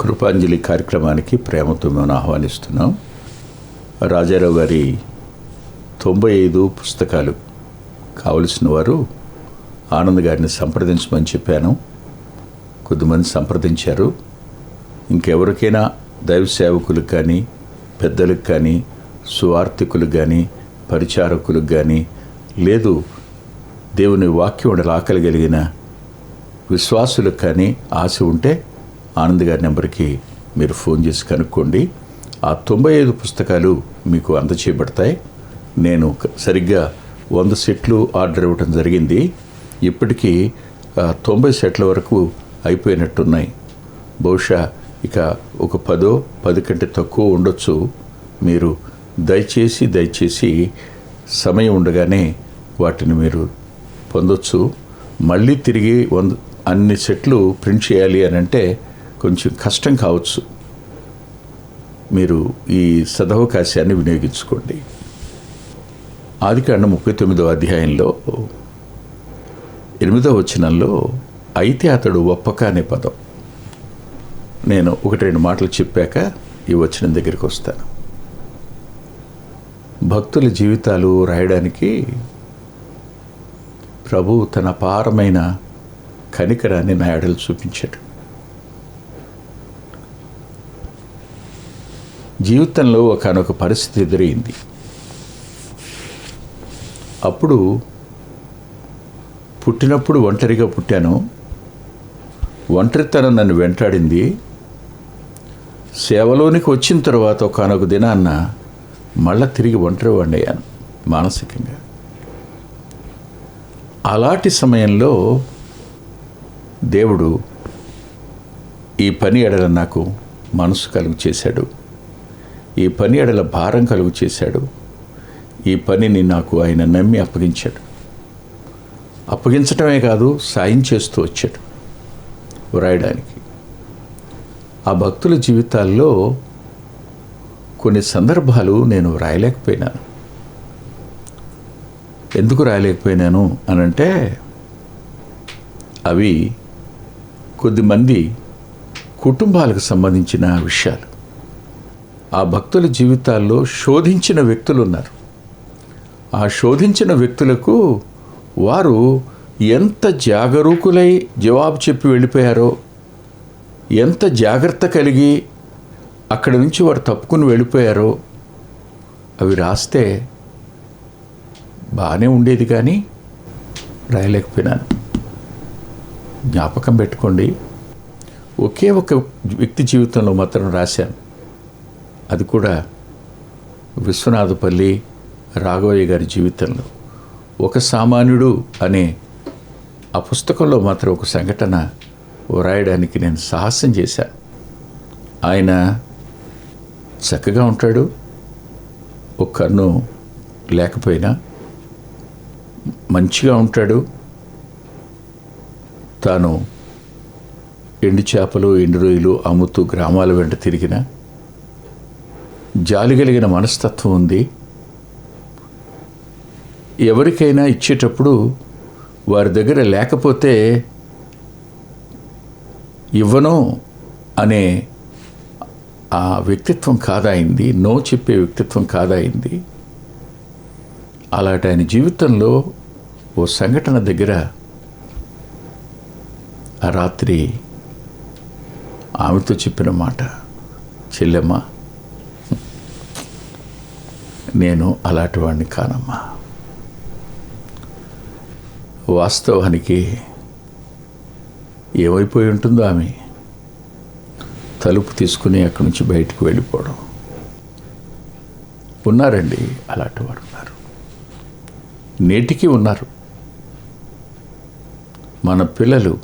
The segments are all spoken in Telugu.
కృపాంజలి కార్యక్రమానికి ప్రేమతో మేము ఆహ్వానిస్తున్నాం. రాజారావు గారి 95 పుస్తకాలు కావలసిన వారు ఆనంద్ గారిని సంప్రదించమని చెప్పాను. కొద్దిమంది సంప్రదించారు. ఇంకెవరికైనా దైవ సేవకులకు కానీ, పెద్దలకు కానీ, సువార్థికులకు కానీ, పరిచారకులకు కానీ, లేదు దేవుని వాక్యం ఆకలి కలిగిన విశ్వాసులకు కానీ ఆశ ఉంటే ఆనంద్ గారి నెంబర్కి మీరు ఫోన్ చేసి కనుక్కోండి. ఆ 95 పుస్తకాలు మీకు అందచేయబడతాయి. నేను సరిగ్గా 100 సెట్లు ఆర్డర్ ఇవ్వడం జరిగింది. ఇప్పటికీ 90 సెట్ల వరకు అయిపోయినట్టున్నాయి. బహుశా ఇక ఒక 10 కంటే తక్కువ ఉండొచ్చు. మీరు దయచేసి సమయం ఉండగానే వాటిని మీరు పొందొచ్చు. మళ్ళీ తిరిగి అన్ని సెట్లు ప్రింట్ చేయాలి అని అంటే కొంచెం కష్టం కావచ్చు. మీరు ఈ సదవకాశాన్ని వినియోగించుకోండి. ఆదికాండం 39వ అధ్యాయంలో 8వ వచనంలో అయితే అతడు ఒప్పక అనే పదం. నేను 1-2 మాటలు చెప్పాక ఈ వచనం దగ్గరికి వస్తాను. భక్తుల జీవితాలు రాయడానికి ప్రభువు తన అపారమైన కనికరాన్ని నా ఎడల చూపించాడు. జీవితంలో ఒకానొక పరిస్థితి ఎదురైంది. అప్పుడు పుట్టినప్పుడు ఒంటరిగా పుట్టాను. ఒంటరితనం నన్ను వెంటాడింది. సేవలోనికి వచ్చిన తర్వాత ఒకానొక దినాన్న మళ్ళా తిరిగి ఒంటరివాడిని అయ్యాను మానసికంగా. అలాంటి సమయంలో దేవుడు ఈ పని ఎడల నాకు మనసు కలుగు చేశాడు. ఈ పని ఎడల భారం కలుగు చేశాడు. ఈ పనిని నాకు ఆయన నమ్మి అప్పగించాడు. అప్పగించటమే కాదు, సాయం చేస్తూ వచ్చాడు వ్రాయడానికి. ఆ భక్తుల జీవితాల్లో కొన్ని సందర్భాలు నేను రాయలేకపోయినాను. ఎందుకు రాయలేకపోయినాను అనంటే అవి కొద్దిమంది కుటుంబాలకు సంబంధించిన విషయాలు. ఆ భక్తుల జీవితాల్లో శోధించిన వ్యక్తులు ఉన్నారు. ఆ శోధించిన వ్యక్తులకు వారు ఎంత జాగరూకులై జవాబు చెప్పి వెళ్ళిపోయారో, ఎంత జాగ్రత్త కలిగి అక్కడి నుంచి వారు తప్పుకుని వెళ్ళిపోయారో అవి రాస్తే బాగానే ఉండేది, కానీ రాయలేకపోయినాను. జ్ఞాపకం పెట్టుకోండి, ఒకే ఒక వ్యక్తి జీవితంలో మాత్రం రాశాను. అది కూడా విశ్వనాథపల్లి రాఘవయ్య గారి జీవితంలో ఒక సామాన్యుడు అనే ఆ పుస్తకంలో మాత్రం ఒక సంఘటన వ్రాయడానికి నేను సాహసం చేశాను. ఆయన చక్కగా ఉంటాడు, ఒక కన్ను లేకపోయినా మంచిగా ఉంటాడు. తాను ఎండు చేపలు, ఎండు రొయ్యలు అమ్ముతూ గ్రామాల వెంట తిరిగిన జాలి కలిగిన మనస్తత్వం ఉంది. ఎవరికైనా ఇచ్చేటప్పుడు వారి దగ్గర లేకపోతే ఇవ్వను అనే ఆ వ్యక్తిత్వం కాదాయింది, నో చెప్పే వ్యక్తిత్వం కాదాయింది. అలాంటి ఆయన జీవితంలో ఓ సంఘటన దగ్గర ఆ రాత్రి ఆమెతో చెప్పిన మాట, చెల్లెమ్మ, నేను అలాంటి వాడిని కానమ్మా. వాస్తవానికి ఏమైపోయి ఉంటుందో ఆమె తలుపు తీసుకుని అక్కడి నుంచి బయటకు వెళ్ళిపోవడం. ఉన్నారండి, అలాంటి వారు ఉన్నారు, నేటికి ఉన్నారు. మన పిల్లలు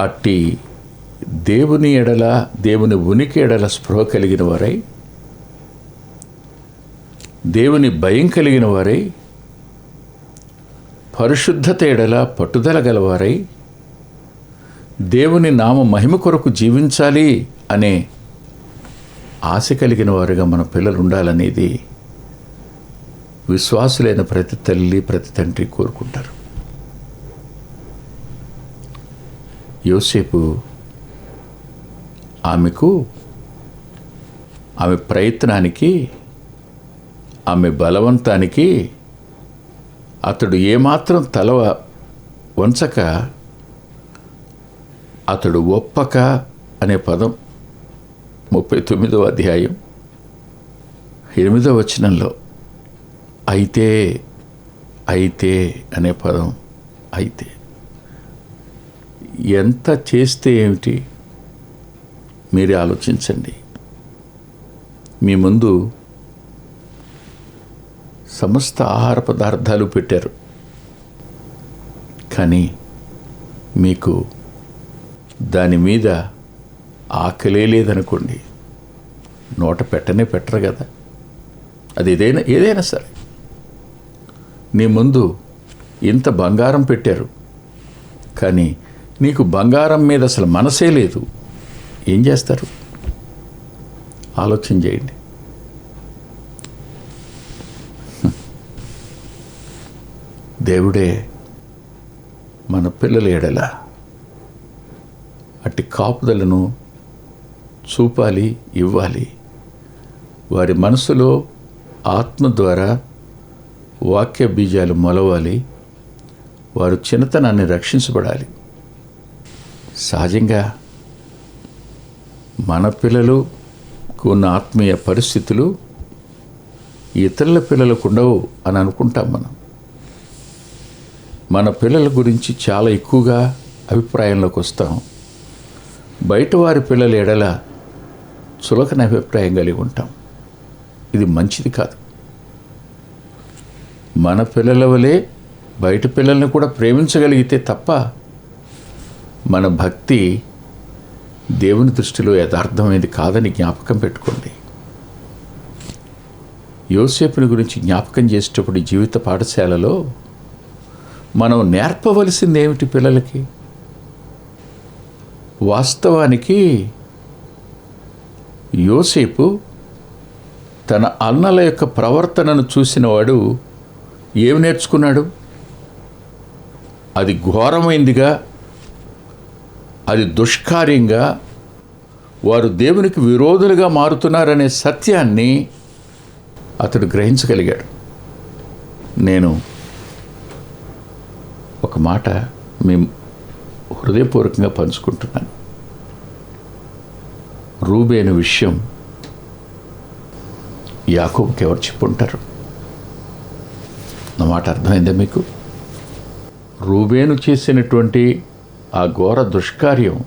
అట్టి దేవుని ఎడల, దేవుని ఉనికి ఎడల స్పృహ కలిగిన వారై, దేవుని భయం కలిగిన వారై, పరిశుద్ధత ఎడల పట్టుదల గలవారై, దేవుని నామ మహిమ కొరకు జీవించాలి అనే ఆశ కలిగిన వారుగా మన పిల్లలు ఉండాలనేది విశ్వాసులైన ప్రతి తల్లి, ప్రతి తండ్రి కోరుకుంటారు. యోసేపు ఆమె ప్రయత్నానికి, ఆమె బలవంతానికి అతడు ఏమాత్రం తల వంచక, అతడు ఒప్పక అనే పదం 39వ అధ్యాయం 8వ వచనంలో అయితే అనే పదం, అయితే ఎంత చేస్తే ఏమిటి మీరే ఆలోచించండి. మీ ముందు సమస్త ఆహార పదార్థాలు పెట్టారు, కానీ మీకు దాని మీద ఆకలే లేదనుకోండి, నోట పెట్టరు కదా. అది ఏదైనా సరే. నీ ముందు ఇంత బంగారం పెట్టారు, కానీ నీకు బంగారం మీద అసలు మనసే లేదు, ఏం చేస్తారు? ఆలోచన చేయండి. దేవుడే మన పిల్లల ఎడల అట్టి కాపుదలను చూపాలి, ఇవ్వాలి. వారి మనసులో ఆత్మ ద్వారా వాక్య బీజాలు మొలవాలి. వారు చిన్నతనాన్ని రక్షించబడాలి. సహజంగా మన పిల్లలకు ఉన్న ఆత్మీయ పరిస్థితులు ఇతరుల పిల్లలకు ఉండవు అని అనుకుంటాం మనం. మన పిల్లల గురించి చాలా ఎక్కువగా అభిప్రాయంలోకి వస్తాం. బయట వారి పిల్లల ఎడల చులకన అభిప్రాయం కలిగి ఉంటాం. ఇది మంచిది కాదు. మన పిల్లల వలె బయట పిల్లల్ని కూడా ప్రేమించగలిగితే తప్ప మన భక్తి దేవుని దృష్టిలో యథార్థమైనది కాదని జ్ఞాపకం పెట్టుకోండి. యోసేపుని గురించి జ్ఞాపకం చేసేటప్పుడు ఈ జీవిత పాఠశాలలో మనం నేర్పవలసింది ఏమిటి పిల్లలకి? వాస్తవానికి యోసేపు తన అన్నల యొక్క ప్రవర్తనను చూసినవాడు ఏమి నేర్చుకున్నాడు? అది ఘోరమైందిగా, అది దుష్కార్యంగా, వారు దేవునికి విరోధులుగా మారుతున్నారనే సత్యాన్ని అతడు గ్రహించగలిగాడు. నేను ఒక మాట మీ హృదయపూర్వకంగా పంచుకుంటున్నాను. రూబేను విషయం యాకోబుకి ఎవరు చెప్పుంటారు? నా మాట అర్థమైందా మీకు? రూబేను చేసినటువంటి ఆ ఘోర దుష్కార్యం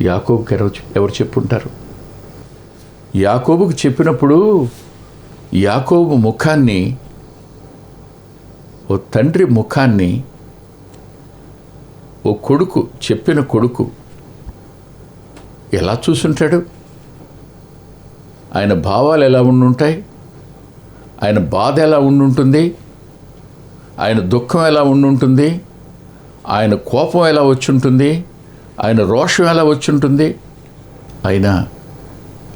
యాకోబుకి ఎవరు చెప్పుంటారు? యాకోబుకి చెప్పినప్పుడు యాకోబు ముఖాన్ని, ఓ తండ్రి ముఖాన్ని, ఓ కొడుకు, చెప్పిన కొడుకు ఎలా చూసుంటాడు? ఆయన భావాలు ఎలా ఉండుంటాయి? ఆయన బాధ ఎలా ఉండుంటుంది? ఆయన దుఃఖం ఎలా ఉండుంటుంది? ఆయన కోపం ఎలా వచ్చుంటుంది? ఆయన రోషం ఎలా వచ్చుంటుంది? అయినా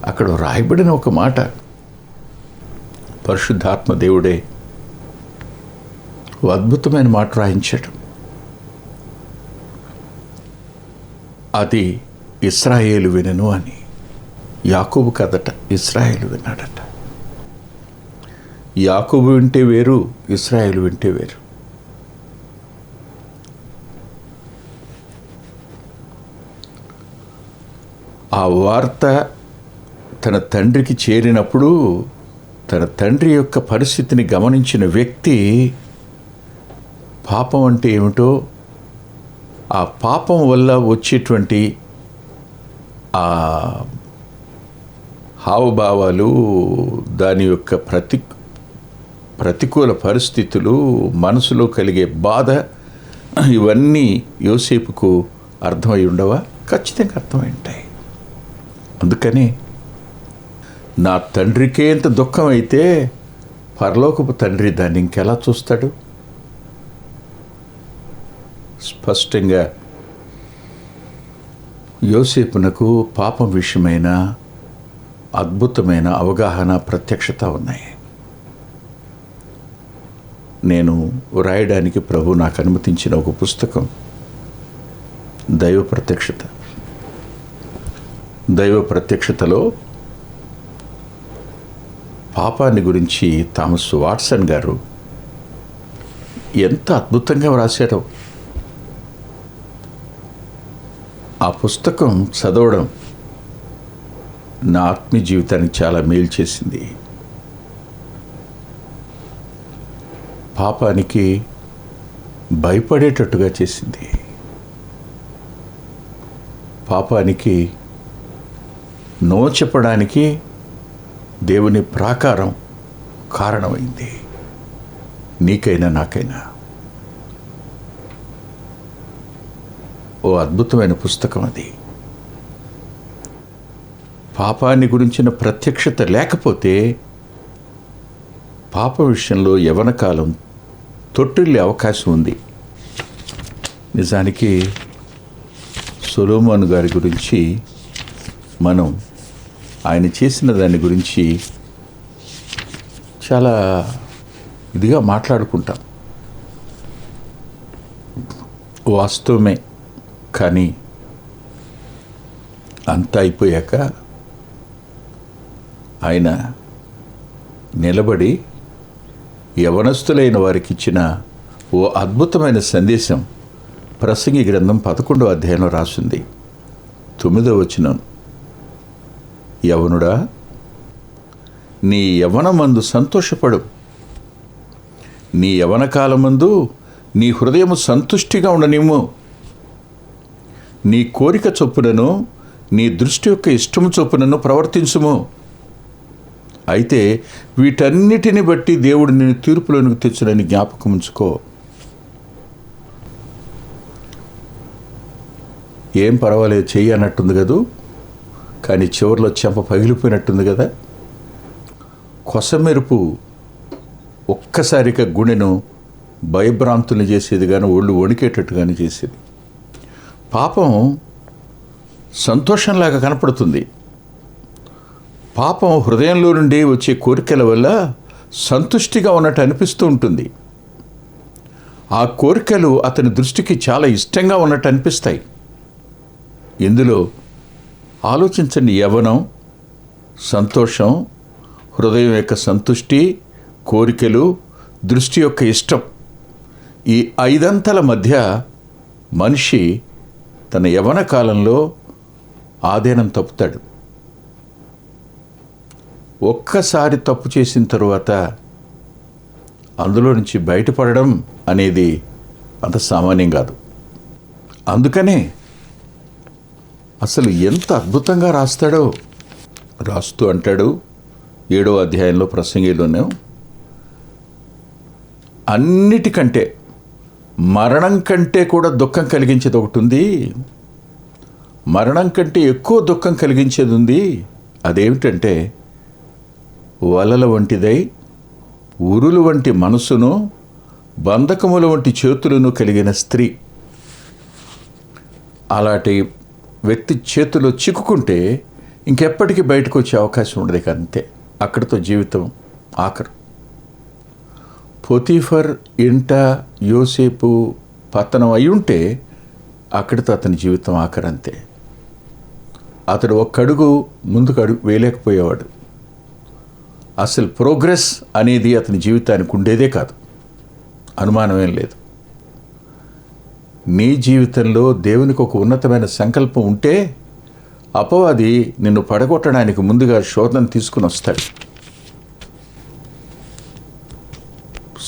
అక్కడ రాయబడిన ఒక మాట, పరిశుద్ధాత్మ దేవుడే ఓ అద్భుతమైన మాట రాయించాడు. అది ఇశ్రాయేలు వినెను అని. యాకోబు కదట, ఇశ్రాయేలు విన్నాడట. యాకోబు వింటే వేరు, ఇశ్రాయేలు వింటే వేరు. ఆ వార్త తన తండ్రికి చేరినప్పుడు తన తండ్రి యొక్క పరిస్థితిని గమనించిన వ్యక్తి పాపం అంటే ఏమిటో, ఆ పాపం వల్ల వచ్చేటువంటి ఆ హావభావాలు, దాని యొక్క ప్రతికూల పరిస్థితులు, మనసులో కలిగే బాధ, ఇవన్నీ యోసేపుకు అర్థమై ఉండవా? ఖచ్చితంగా అర్థమై ఉంటాయి. అందుకని నా తండ్రికే ఎంత దుఃఖం అయితే పరలోకపు తండ్రి దాన్ని ఇంకెలా చూస్తాడు? స్పష్టంగా యోసేపునకు పాపం విషయమైన అద్భుతమైన అవగాహన, ప్రత్యక్షత ఉన్నాయి. నేను రాయడానికి ప్రభు నాకు అనుమతించిన ఒక పుస్తకం దైవ ప్రత్యక్షత. దైవ ప్రత్యక్షతలో పాపాన్ని గురించి థామస్ వాట్సన్ గారు ఎంత అద్భుతంగా వ్రాశారో. ఆ పుస్తకం చదవడం నా ఆత్మీయ జీవితానికి చాలా మేలు చేసింది. పాపానికి భయపడేటట్టుగా చేసింది. పాపానికి నో చెప్పడానికి దేవుని ప్రాకారం కారణమైంది. నీకైనా నాకైనా ఓ అద్భుతమైన పుస్తకం అది. పాపాన్ని గురించిన ప్రత్యక్షత లేకపోతే పాప విషయంలో యవ్వనకాలం తొట్టిల్లే అవకాశం ఉంది. నిజానికి సొలొమోను గారి గురించి మనం ఆయన చేసిన దాని గురించి చాలా ఇదిగా మాట్లాడుకుంటాం. వాస్తవమే. కానీ అంతా అయిపోయాక ఆయన నిలబడి యవనస్తులైన వారికి ఇచ్చిన ఓ అద్భుతమైన సందేశం ప్రసంగి గ్రంథం 11వ అధ్యాయంలో రాసింది. 9వ వచనం, యవనుడా నీ యవ్వనమందు సంతోషపడు, నీ యవ్వన కాలమందు నీ హృదయము సంతుష్టిగా ఉండనిమ్ము, నీ కోరిక చొప్పునను నీ దృష్టి యొక్క ఇష్టము చొప్పునను ప్రవర్తించుము. అయితే వీటన్నిటిని బట్టి దేవుడు నిన్ను తీర్పులోనికి తెచ్చునని జ్ఞాపకం ఉంచుకో. ఏం పర్వాలేదు చెయ్యి అన్నట్టుంది కదూ, కానీ చివరిలో చెంప పగిలిపోయినట్టుంది కదా. కొసమెరుపు ఒక్కసారిగా గుండెను భయభ్రాంతుల్ని చేసేది కానీ ఒళ్ళు వణికేటట్టుగానే చేసేది. పాపం సంతోషంలాగా కనపడుతుంది. పాపం హృదయంలో నుండి వచ్చే కోరికల వల్ల సంతుష్టిగా ఉన్నట్టు అనిపిస్తూ ఉంటుంది. ఆ కోరికలు అతని దృష్టికి చాలా ఇష్టంగా ఉన్నట్టు అనిపిస్తాయి. ఇందులో ఆలోచించండి, యవ్వనం, సంతోషం, హృదయం యొక్క సంతుష్టి, కోరికలు, దృష్టి యొక్క ఇష్టం, ఈ 5 అంతల మధ్య మనిషి తన యవ్వన కాలంలో ఆధీనం తప్పుతాడు. ఒక్కసారి తప్పు చేసిన తరువాత అందులో నుంచి బయటపడడం అనేది అంత సామాన్యం కాదు. అందుకనే అసలు ఎంత అద్భుతంగా రాస్తూ అంటాడు 7వ అధ్యాయంలో ప్రసంగిలోనే, అన్నిటికంటే మరణం కంటే కూడా దుఃఖం కలిగించేది ఒకటి ఉంది, మరణం కంటే ఎక్కువ దుఃఖం కలిగించేది ఉంది. అదేమిటంటే వలల వంటిదై ఉరులు వంటి మనసును బంధకముల వంటి చేతులను కలిగిన స్త్రీ. అలాంటి వ్యక్తి చేతిలో చిక్కుకుంటే ఇంకెప్పటికీ బయటకు వచ్చే అవకాశం ఉండదు. అంతే, అక్కడితో జీవితం ఆఖరు. పొతీఫర్ ఇంట యోసేపు పతనం అయి ఉంటే అక్కడితో అతని జీవితం ఆఖరంతే. అతడు ఒక్కడుగు ముందుకు వేయలేకపోయేవాడు. అసలు ప్రోగ్రెస్ అనేది అతని జీవితానికి ఉండేదే కాదు, అనుమానమేం లేదు. నీ జీవితంలో దేవునికి ఒక ఉన్నతమైన సంకల్పం ఉంటే అపవాది నిన్ను పడగొట్టడానికి ముందుగా శోధన తీసుకుని వస్తాడు.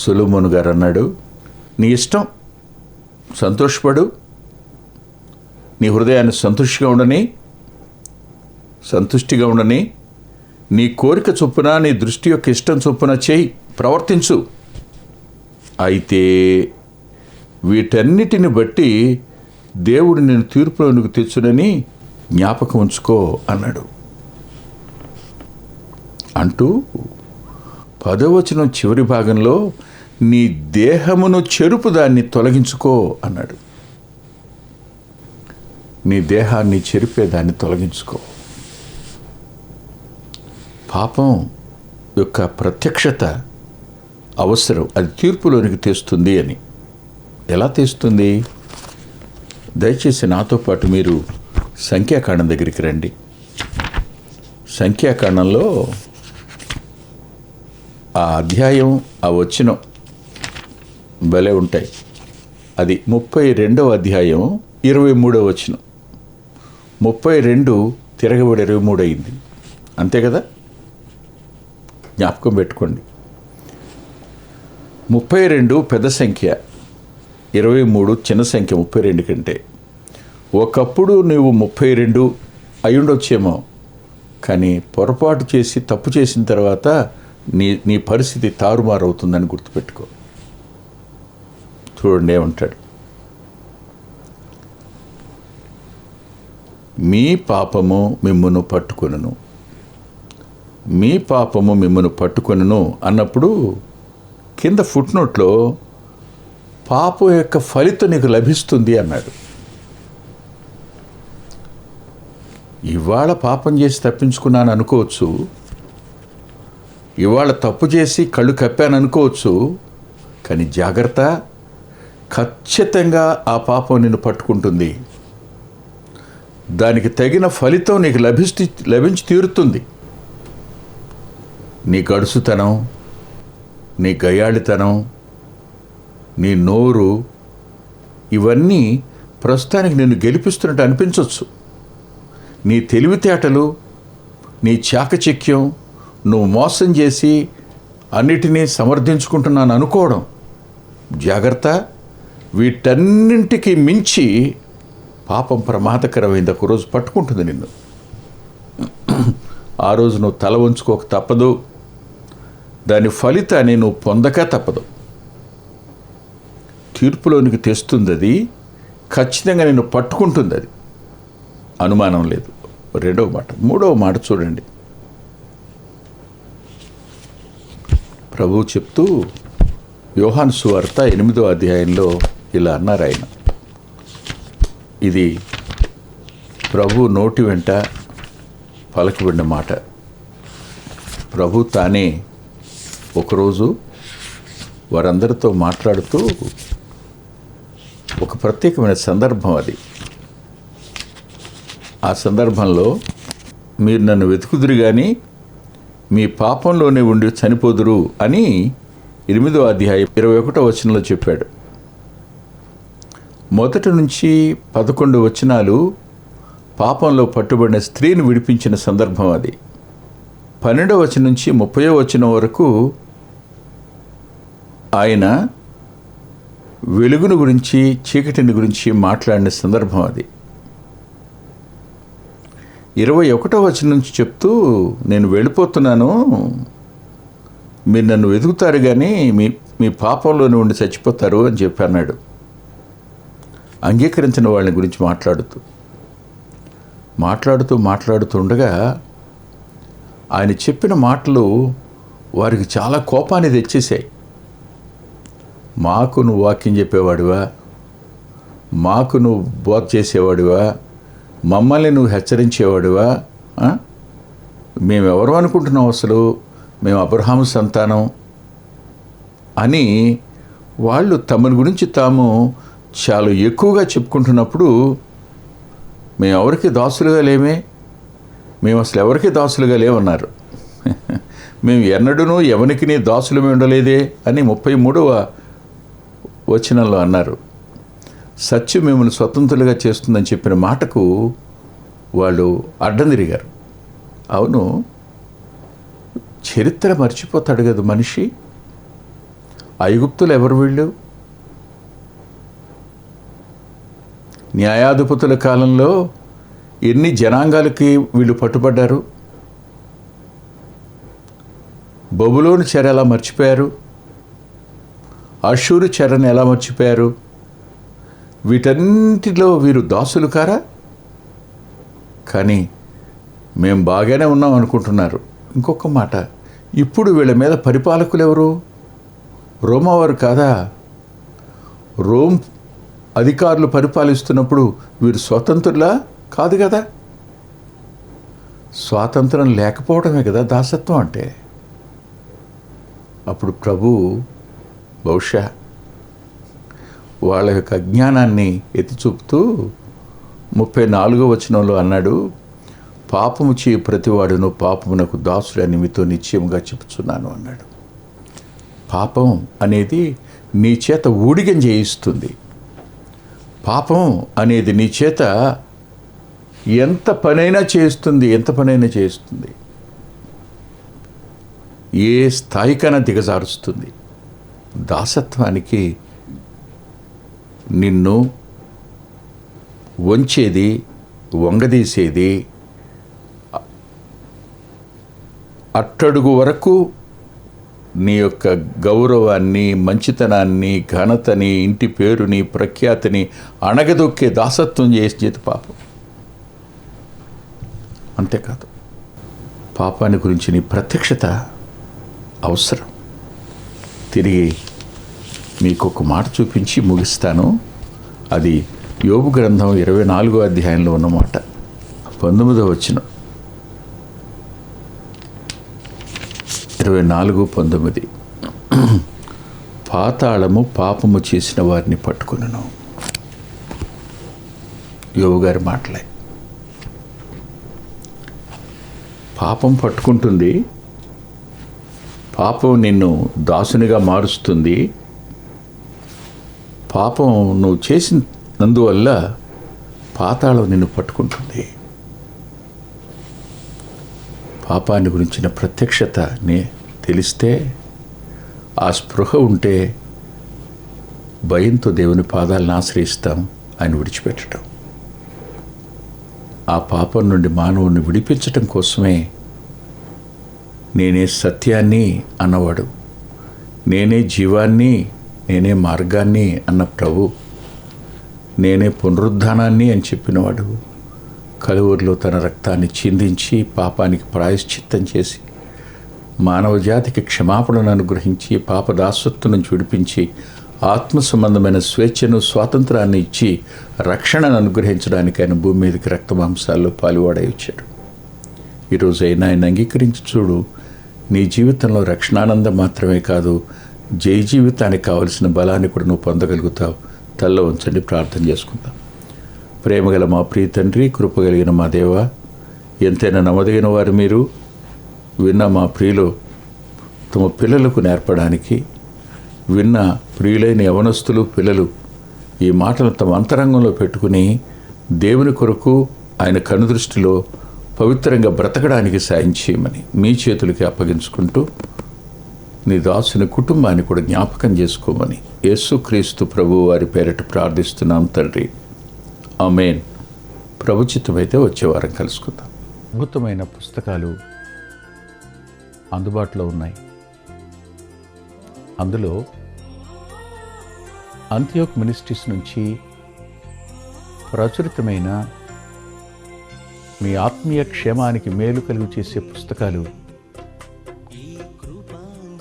సొలొమోను గారు అన్నాడు, నీ ఇష్టం, సంతోషపడు, నీ హృదయాన్ని సంతుష్టిగా ఉండని, నీ కోరిక చొప్పున నీ దృష్టి యొక్క ఇష్టం చొప్పున చేయి, ప్రవర్తించు. అయితే వీటన్నిటిని బట్టి దేవుడు నేను తీర్పులోనికి తెచ్చునని జ్ఞాపకం ఉంచుకో అన్నాడు. అంటూ 10వ వచనం చివరి భాగంలో నీ దేహమును చెరుపు దాన్ని తొలగించుకో అన్నాడు. నీ దేహాన్ని చెరిపేదాన్ని తొలగించుకో. పాపం యొక్క ప్రత్యక్షత అవసరం, అది తీర్పులోనికి తెస్తుంది అని. ఎలా తెస్తుంది? దయచేసి నాతో పాటు మీరు సంఖ్యాకాండం దగ్గరికి రండి. సంఖ్యాకాండంలో ఆ అధ్యాయం ఆ వచనం భలే ఉంటాయి. అది 32వ అధ్యాయం 23వ వచనం. 32 తిరగబడి 23 అయింది, అంతే కదా? జ్ఞాపకం పెట్టుకోండి. 32 పెద్ద సంఖ్య, 23 చిన్న సంఖ్య 32 కంటే. ఒకప్పుడు నువ్వు 32 అయ్యుండొచ్చేమో, కానీ పొరపాటు చేసి తప్పు చేసిన తర్వాత నీ పరిస్థితి తారుమారు అవుతుందని గుర్తుపెట్టుకో. చూడండి ఏమంటాడు, మీ పాపము మిమ్మును పట్టుకొనును, మీ పాపము మిమ్మును పట్టుకొనును అన్నప్పుడు కింద ఫుట్నోట్లో పాపం యొక్క ఫలితం నీకు లభిస్తుంది అన్నాడు. ఇవాళ పాపం చేసి తప్పించుకున్నాను అనుకోవచ్చు, ఇవాళ తప్పు చేసి కళ్ళు కప్పాను అనుకోవచ్చు, కానీ జాగ్రత్త, ఖచ్చితంగా ఆ పాపం నిన్ను పట్టుకుంటుంది. దానికి తగిన ఫలితం నీకు లభించి తీరుతుంది. నీ గడుసుతనం, నీ గయ్యాళితనం, నీ నోరు, ఇవన్నీ ప్రస్తుతానికి నిన్ను గెలిపిస్తున్నట్టు అనిపించవచ్చు. నీ తెలివితేటలు, నీ చాకచక్యం, నువ్వు మోసం చేసి అన్నిటినీ సమర్థించుకుంటున్నాను అనుకోవడం, జాగ్రత్త, వీటన్నింటికి మించి పాపం ప్రమాదకరమైంది. ఒకరోజు పట్టుకుంటుంది నిన్ను. ఆ రోజు నువ్వు తల వంచుకోక తప్పదు, దాని ఫలితాన్ని నువ్వు పొందక తప్పదు. తీర్పులోనికి తెస్తుంది అది, ఖచ్చితంగా నిన్ను పట్టుకుంటుంది, అది అనుమానం లేదు. రెండవ మాట. మూడవ మాట చూడండి, ప్రభువు చెప్తూ యోహాను సువార్త 8వ అధ్యాయంలో ఇలా అన్నారు ఆయన. ఇది ప్రభు నోటి వెంట పలకబడిన మాట. ప్రభు తానే ఒకరోజు వారందరితో మాట్లాడుతూ, ఒక ప్రత్యేకమైన సందర్భం అది. ఆ సందర్భంలో మీరు నన్ను వెతుకుదురు కానీ మీ పాపంలోనే ఉండి చనిపోదురు అని 8వ అధ్యాయం 21వ వచనంలో చెప్పాడు. మొదటి నుంచి 11 వచనాలు పాపంలో పట్టుబడిన స్త్రీని విడిపించిన సందర్భం అది. 12వ వచనం నుంచి 30వ వచనం వరకు ఆయన వెలుగును గురించి, చీకటిని గురించి మాట్లాడిన సందర్భం అది. 21వ వచనం నుంచి చెప్తూ, నేను వెళ్ళిపోతున్నాను, మీరు నన్ను వెతుకుతారు కానీ మీ పాపంలోనే ఉండి చచ్చిపోతారు అని చెప్పి అన్నాడు. అంగీకరించిన వాళ్ళని గురించి మాట్లాడుతుండగా ఆయన చెప్పిన మాటలు వారికి చాలా కోపాన్ని తెచ్చేసాయి. మాకు నువ్వు వాక్యం చెప్పేవాడివా, మాకు నువ్వు బోధ చేసేవాడివా, మమ్మల్ని నువ్వు హెచ్చరించేవాడివా, మేమెవరు అనుకుంటున్నావు, అసలు మేము అబ్రహాము సంతానం అని వాళ్ళు తమని గురించి తాము చాలా ఎక్కువగా చెప్పుకుంటున్నప్పుడు, మేము ఎవరికి దాసులుగా లేమే, మేము అసలు ఎవరికి దాసులుగా లేవన్నారు. మేము ఎన్నడూనూ ఎవరికి దాసులమే ఉండలేదే అని 33వ వచనంలో అన్నారు. సత్యం మిమ్మల్ని స్వతంత్రులుగా చేస్తుందని చెప్పిన మాటకు వాళ్ళు అడ్డం తిరిగారు. అవును, చరిత్ర మర్చిపోతాడు కదా మనిషి. ఐగుప్తులు ఎవరు వీళ్ళు? న్యాయాధిపతుల కాలంలో ఎన్ని జనాంగాలకి వీళ్ళు పట్టుబడ్డారు. బబులోను చెర ఎలా మర్చిపోయారు, అషూరు చెరని ఎలా మర్చిపోయారు. వీటన్నిటిలో వీరు దాసులు కారా? కానీ మేము బాగానే ఉన్నాం అనుకుంటున్నారు. ఇంకొక మాట, ఇప్పుడు వీళ్ళ మీద పరిపాలకులు ఎవరు? రోమావారు కాదా? రోమ్ అధికారులు పరిపాలిస్తున్నప్పుడు వీరు స్వతంత్రులా? కాదు కదా. స్వాతంత్రం లేకపోవడమే కదా దాసత్వం అంటే. అప్పుడు ప్రభు బహుశా వాళ్ళ యొక్క అజ్ఞానాన్ని ఎత్తి చూపుతూ 34వ వచనంలో అన్నాడు, పాపము చేయి ప్రతివాడును పాపమునకు దాసుడని మీతో నిశ్చయముగా చెప్పుచున్నాను అన్నాడు. పాపం అనేది నీ చేత ఊడిగం చేయిస్తుంది. పాపం అనేది నీ చేత ఎంత పనైనా చేస్తుంది. ఏ స్థాయికైనా దిగజారుస్తుంది. దాసత్వానికి నిన్ను వంచేది, వంగదీసేది, అట్టడుగు వరకు నీ యొక్క గౌరవాన్ని, మంచితనాన్ని, ఘనతని, ఇంటి పేరుని, ప్రఖ్యాతిని అణగదొక్కే దాసత్వం చేసేది పాపం. అంతేకాదు, పాపాన్ని గురించి నీ ప్రత్యక్షత అవసరం. తిరిగి మీకు ఒక మాట చూపించి ముగిస్తాను. అది యోబు గ్రంథం 24వ అధ్యాయంలో ఉన్నమాట. 19వ వచనం. 24:19. పాతాళము పాపము చేసిన వారిని పట్టుకొనును. యోబు గారి మాటలే. పాపం పట్టుకుంటుంది, పాపం నిన్ను దాసునిగా మారుస్తుంది. పాపం నువ్వు చేసినందువల్ల పాతాళం నిన్ను పట్టుకుంటుంది. పాపాన్ని గురించిన ప్రత్యక్షతని తెలిస్తే, ఆ స్పృహ ఉంటే భయంతో దేవుని పాదాలను ఆశ్రయిస్తాం, ఆయన విడిచిపెట్టడం. ఆ పాపం నుండి మానవుని విడిపించటం కోసమే నేనే సత్యాన్ని అన్నవాడు, నేనే జీవాన్ని, నేనే మార్గాన్ని అన్న ప్రభు, నేనే పునరుద్ధానాన్ని అని చెప్పినవాడు కలువరిలో తన రక్తాన్ని చిందించి పాపానికి ప్రాయశ్చిత్తం చేసి మానవ జాతికి క్షమాపణను అనుగ్రహించి పాప దాసత్వం నుంచి విడిపించి ఆత్మ సంబంధమైన స్వేచ్ఛను, స్వాతంత్రాన్ని ఇచ్చి రక్షణను అనుగ్రహించడానికి ఆయన భూమి మీదకి రక్తమాంసాల్లో పాలువాడై వచ్చాడు. ఈరోజు అయినా ఆయన అంగీకరించి చూడు. నీ జీవితంలో రక్షణానందం మాత్రమే కాదు, జయ జీవితానికి కావలసిన బలాన్ని కూడా నువ్వు పొందగలుగుతావు. తల్ల ఉంచండి, ప్రార్థన చేసుకుందాం. ప్రేమగల మా ప్రియ తండ్రి, కృపగలిగిన మా దేవ, ఎంతైనా నమ్మదగిన వారు మీరు. విన్న మా ప్రియులు తమ పిల్లలకు నేర్పడానికి, విన్న ప్రియులైన యవనస్తులు, పిల్లలు ఈ మాటలు తమ అంతరంగంలో పెట్టుకుని దేవుని కొరకు ఆయన కనుదృష్టిలో పవిత్రంగా బ్రతకడానికి సాయం చేయమని మీ చేతులకి అప్పగించుకుంటూ నీ దాసుని కుటుంబాన్ని కూడా జ్ఞాపకం చేసుకోమని యేసుక్రీస్తు ప్రభువు వారి పేరిట ప్రార్థిస్తున్నాం తండ్రి. ఆమేన్. ప్రభుచిత్తమైతే వచ్చే వారం కలుసుకుందాం. అద్భుతమైన పుస్తకాలు అందుబాటులో ఉన్నాయి. అందులో అంత్యోక్ మినిస్ట్రీస్ నుంచి ప్రచురితమైన మీ ఆత్మీయ క్షేమానికి మేలు కలుగు చేసే పుస్తకాలు,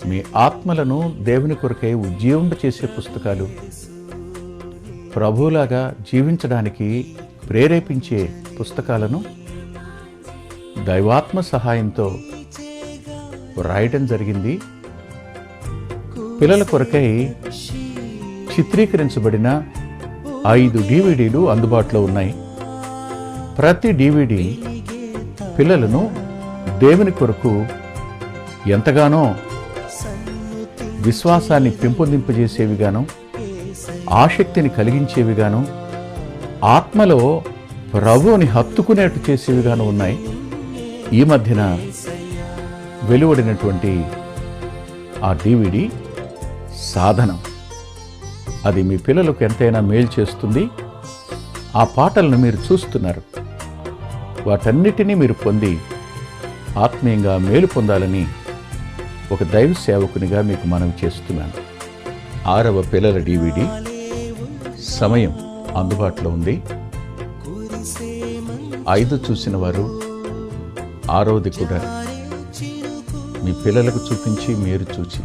మీ ఆత్మలను దేవుని కొరకై ఉజ్జీవింపచేసే పుస్తకాలు, ప్రభువులాగా జీవించడానికి ప్రేరేపించే పుస్తకాలను దైవాత్మ సహాయంతో రాయటం జరిగింది. పిల్లల కొరకై చిత్రీకరించబడిన 5 DVDలు అందుబాటులో ఉన్నాయి. ప్రతి DVD పిల్లలను దేవుని కొరకు ఎంతగానో విశ్వాసాన్ని పెంపొందింపజేసేవిగాను, ఆసక్తిని కలిగించేవిగాను, ఆత్మలో ప్రభువుని హత్తుకునేట్టు చేసేవిగాను ఉన్నాయి. ఈ మధ్యన వెలువడినటువంటి ఆ DVD సాధనం, అది మీ పిల్లలకు ఎంతైనా మేలు చేస్తుంది. ఆ పాటలను మీరు చూస్తున్నారు. వాటన్నిటినీ మీరు పొంది ఆత్మీయంగా మేలు పొందాలని ఒక దైవ సేవకునిగా మీకు మనవి చేస్తున్నాను. 6వ పిల్లల DVD సమయం అందుబాటులో ఉంది. 5 చూసిన వారు 6వది కూడా మీ పిల్లలకు చూపించి మీరు చూచి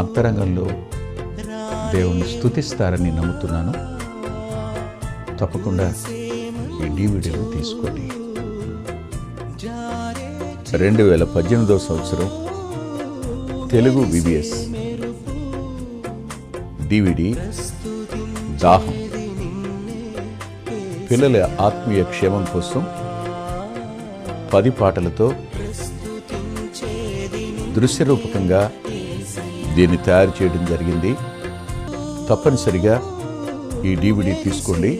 అంతరంగంలో దేవుని స్తుతిస్తారని నమ్ముతున్నాను. తప్పకుండా ఈ DVDలు తీసుకోండి. 2018వ సంవత్సరం తెలుగు VBS DVD దాహం, పిల్లల ఆత్మీయ క్షేమం కోసం 10 పాటలతో దృశ్యరూపకంగా దీన్ని తయారు చేయడం జరిగింది. తప్పనిసరిగా ఈ DVD తీసుకోండి,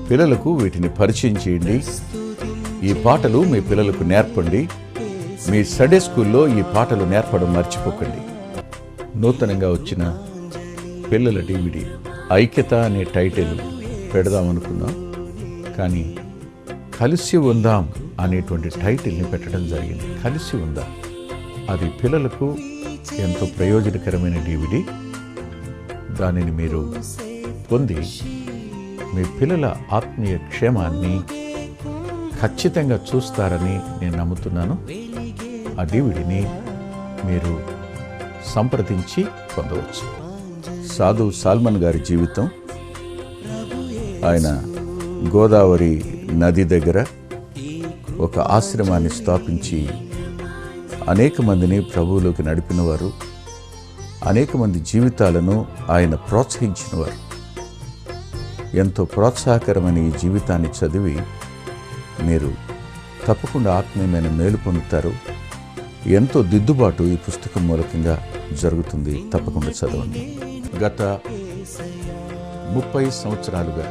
పిల్లలకు వీటిని పరిచయం చేయండి. ఈ పాటలు మీ పిల్లలకు నేర్పండి. మీ సండే స్కూల్లో ఈ పాటలు నేర్పడం మర్చిపోకండి. నూతనంగా వచ్చిన పిల్లల DVD ఐక్యత అనే టైటిల్ పెడదామనుకున్నాం, కానీ కలిసి ఉందాం అనేటువంటి టైటిల్ని పెట్టడం జరిగింది. కలిసి ఉందాం, అది పిల్లలకు ఎంతో ప్రయోజనకరమైన DVD. దానిని మీరు పొంది మీ పిల్లల ఆత్మీయ క్షేమాన్ని ఖచ్చితంగా చూస్తారని నేను నమ్ముతున్నాను. ఆ DVDని మీరు సంప్రదించి పొందవచ్చు. సాధు సాల్మన్ గారి జీవితం, ఆయన గోదావరి నది దగ్గర ఒక ఆశ్రమాన్ని స్థాపించి అనేక మందిని ప్రభువులోకి నడిపినవారు, అనేక మంది జీవితాలను ఆయన ప్రోత్సహించినవారు. ఎంతో ప్రోత్సాహకరమైన ఈ జీవితాన్ని చదివి మీరు తప్పకుండా ఆత్మీయమైన మేలు పొందుతారు. ఎంతో దిద్దుబాటు ఈ పుస్తకం మూలకంగా జరుగుతుంది. తప్పకుండా చదవండి. గత 30 సంవత్సరాలుగా,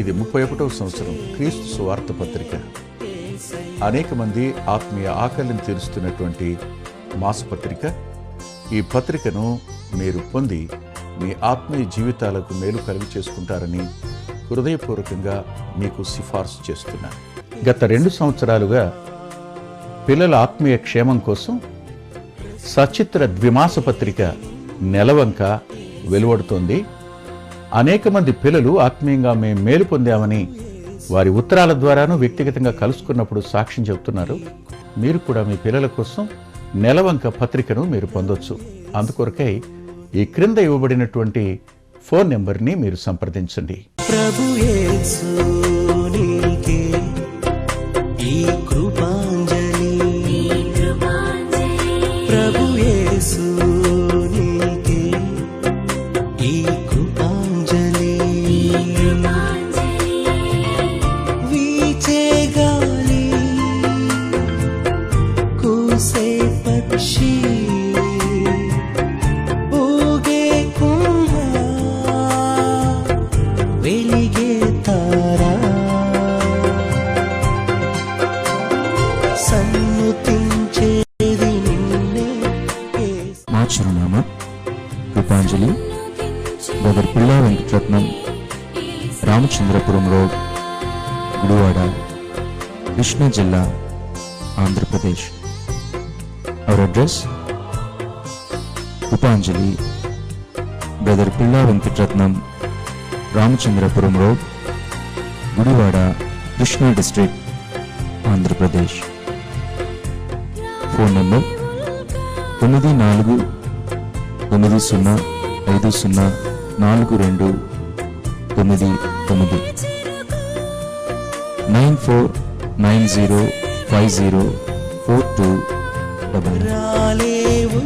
ఇది 31వ సంవత్సరం, క్రీస్తు సువార్త పత్రిక అనేక మంది ఆత్మీయ ఆకలిని తీరుస్తున్నటువంటి మాసపత్రిక. ఈ పత్రికను మీరు పొంది మీ ఆత్మీయ జీవితాలకు మేలు కలుగు చేసుకుంటారని హృదయపూర్వకంగా మీకు సిఫార్సు చేస్తున్నాను. గత 2 సంవత్సరాలుగా పిల్లల ఆత్మీయ క్షేమం కోసం సచిత్ర ద్విమాస పత్రిక నెలవంక వెలువడుతోంది. అనేక మంది పిల్లలు ఆత్మీయంగా మేము మేలు పొందామని వారి ఉత్తరాల ద్వారాను వ్యక్తిగతంగా కలుసుకున్నప్పుడు సాక్ష్యం చెబుతున్నారు. మీరు కూడా మీ పిల్లల కోసం నెలవంక పత్రికను మీరు పొందొచ్చు. అందుకొరకై ఈ క్రింద ఇవ్వబడినటువంటి ఫోన్ నెంబర్ని మీరు సంప్రదించండి. ప్రభు యేసు నీకే ఈ కృపాంజలి, ప్రభు యేసు నీకే ఈ కృపాంజలి. వీచే గాలి, కూసే పక్షి, ఊగే కుంభ, వెలిగే తారా, సన్నుతించేది నిన్నే. మా చిరునామా కృపాంజలి, బ్రదర్ పిల్లా వెంకటరత్నం, రామచంద్రపురం రోడ్, గుడివాడ, కృష్ణా జిల్లా, Andhra Pradesh. Our address: Kripanjali, brother Pilla Venkataratnam, Ramachandrapuram road, Gudivada, Krishna district, Andhra Pradesh. Phone number 9490504299 9490504299. రాలేవు